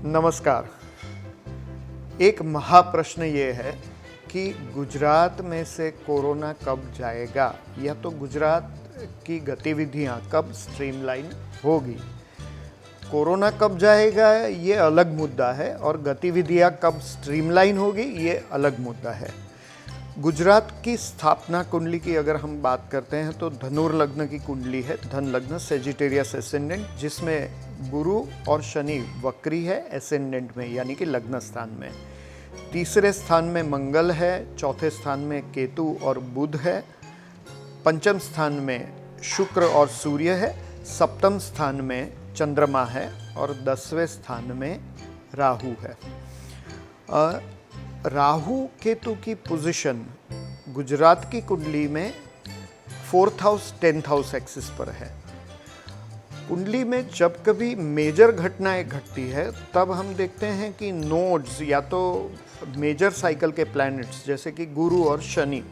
नमस्कार। एक महाप्रश्न ये है कि गुजरात में से कोरोना कब जाएगा या तो गुजरात की गतिविधियां कब स्ट्रीमलाइन होगी। कोरोना कब जाएगा ये अलग मुद्दा है और गतिविधियां कब स्ट्रीमलाइन होगी ये अलग मुद्दा है। गुजरात की स्थापना कुंडली की अगर हम बात करते हैं तो धनुर्लग्न की कुंडली है, धन लग्न सेजिटेरियस एसेंडेंट, जिसमें गुरु और शनि वक्री है एसेंडेंट में यानी कि लग्न स्थान में। तीसरे स्थान में मंगल है, चौथे स्थान में केतु और बुध है, पंचम स्थान में शुक्र और सूर्य है, सप्तम स्थान में चंद्रमा है और 10वें स्थान में राहु है। राहु केतु की पोजीशन गुजरात की कुंडली में 4th house 10th house axis पर है। कुंडली में जब कभी मेजर घटनाएं घटती है तब हम देखते हैं कि नोड्स या तो मेजर साइकिल के प्लैनेट्स जैसे कि गुरु और शनि,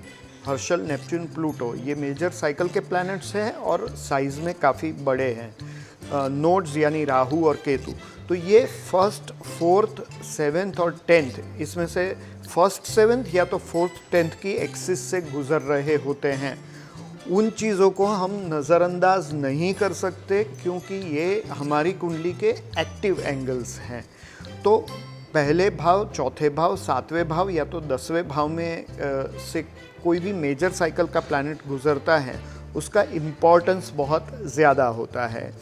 हर्षल, नेपच्यून, प्लूटो, ये मेजर साइकिल के प्लैनेट्स हैं और साइज में काफ़ी बड़े हैं। नोड्स यानी राहु और केतु, तो ये 1st, 4th, 7th और 10th, इसमें से 1st, 7th या तो 4th, 10th की एक्सिस से गुजर रहे होते हैं। उन चीज़ों को हम नज़रअंदाज नहीं कर सकते क्योंकि ये हमारी कुंडली के एक्टिव एंगल्स हैं। तो पहले भाव, चौथे भाव, 7वें भाव या तो 10वें भाव में से कोई भी मेजर साइकिल का प्लैनेट गुजरता है उसका इम्पोर्टेंस बहुत ज़्यादा होता है।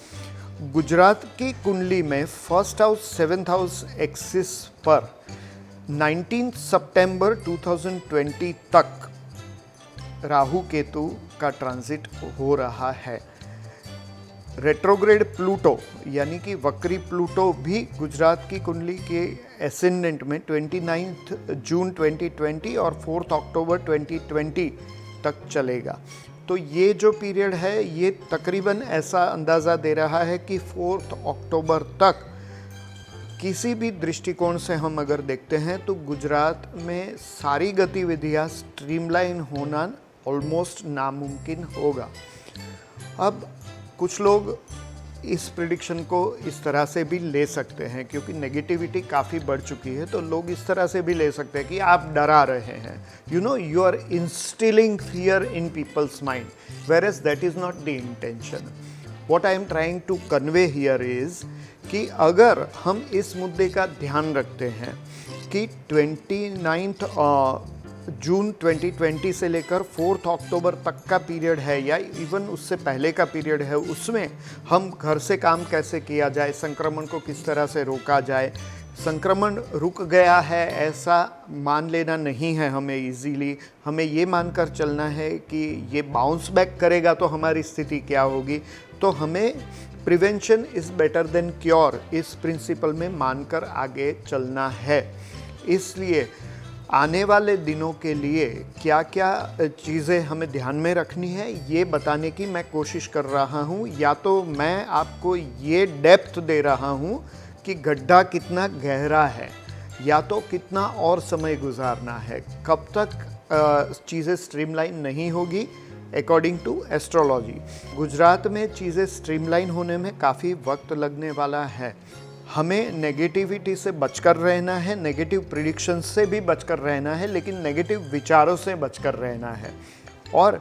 गुजरात की कुंडली में 1st house 7th house axis पर 19 सितंबर 2020 तक राहु केतु का ट्रांजिट हो रहा है। रेट्रोग्रेड प्लूटो यानी कि वक्री प्लूटो भी गुजरात की कुंडली के एसेंडेंट में 29 जून 2020 और 4 अक्टूबर 2020 तक चलेगा। तो ये जो पीरियड है ये तकरीबन ऐसा अंदाज़ा दे रहा है कि 4 अक्टूबर तक किसी भी दृष्टिकोण से हम अगर देखते हैं तो गुजरात में सारी गतिविधियां स्ट्रीमलाइन होना ऑलमोस्ट नामुमकिन होगा। अब कुछ लोग इस प्रिडिक्शन को इस तरह से भी ले सकते हैं क्योंकि नेगेटिविटी काफ़ी बढ़ चुकी है, तो लोग इस तरह से भी ले सकते हैं कि आप डरा रहे हैं, you are instilling fear in people's mind, whereas that is not the intention. What I am trying to convey here is कि अगर हम इस मुद्दे का ध्यान रखते हैं कि 29 जून 2020 से लेकर 4 अक्टूबर तक का पीरियड है या इवन उससे पहले का पीरियड है, उसमें हम घर से काम कैसे किया जाए, संक्रमण को किस तरह से रोका जाए। संक्रमण रुक गया है ऐसा मान लेना नहीं है हमें इजीली, हमें ये मानकर चलना है कि ये बाउंस बैक करेगा तो हमारी स्थिति क्या होगी। तो हमें prevention is better than cure इस प्रिंसिपल में मानकर आगे चलना है। इसलिए आने वाले दिनों के लिए क्या क्या चीज़ें हमें ध्यान में रखनी है ये बताने की मैं कोशिश कर रहा हूँ। या तो मैं आपको ये डेप्थ दे रहा हूँ कि गड्ढा कितना गहरा है, या तो कितना और समय गुजारना है, कब तक चीज़ें स्ट्रीमलाइन नहीं होगी अकॉर्डिंग टू एस्ट्रोलॉजी। गुजरात में चीज़ें स्ट्रीमलाइन होने में काफ़ी वक्त लगने वाला है। हमें नेगेटिविटी से बचकर रहना है, नेगेटिव प्रिडिक्शन से भी बचकर रहना है, लेकिन नेगेटिव विचारों से बचकर रहना है। और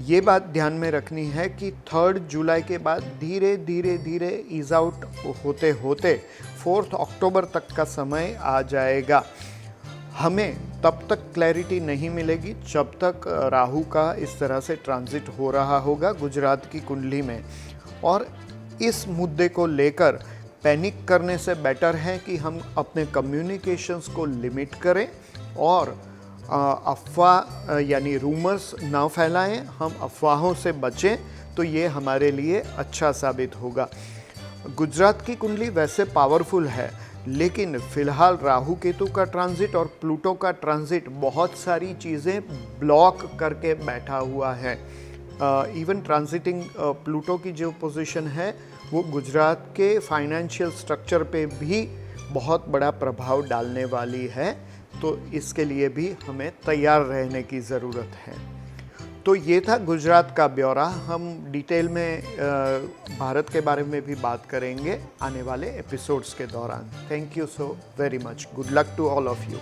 ये बात ध्यान में रखनी है कि 3 जुलाई के बाद धीरे धीरे धीरे ईज आउट होते होते 4 अक्टूबर तक का समय आ जाएगा। हमें तब तक क्लैरिटी नहीं मिलेगी जब तक राहु का इस तरह से ट्रांजिट हो रहा होगा गुजरात की कुंडली में। और इस मुद्दे को लेकर पैनिक करने से बेटर है कि हम अपने कम्युनिकेशंस को लिमिट करें और अफवाह यानी रूमर्स ना फैलाएं, हम अफवाहों से बचें, तो ये हमारे लिए अच्छा साबित होगा। गुजरात की कुंडली वैसे पावरफुल है, लेकिन फ़िलहाल राहु केतु का ट्रांजिट और प्लूटो का ट्रांजिट बहुत सारी चीज़ें ब्लॉक करके बैठा हुआ है। इवन ट्रांजिटिंग प्लूटो की जो पोजीशन है वो गुजरात के फाइनेंशियल स्ट्रक्चर पे भी बहुत बड़ा प्रभाव डालने वाली है, तो इसके लिए भी हमें तैयार रहने की ज़रूरत है। तो ये था गुजरात का ब्यौरा। हम डिटेल में भारत के बारे में भी बात करेंगे आने वाले एपिसोड्स के दौरान। Thank you so very much. Good luck to all of you.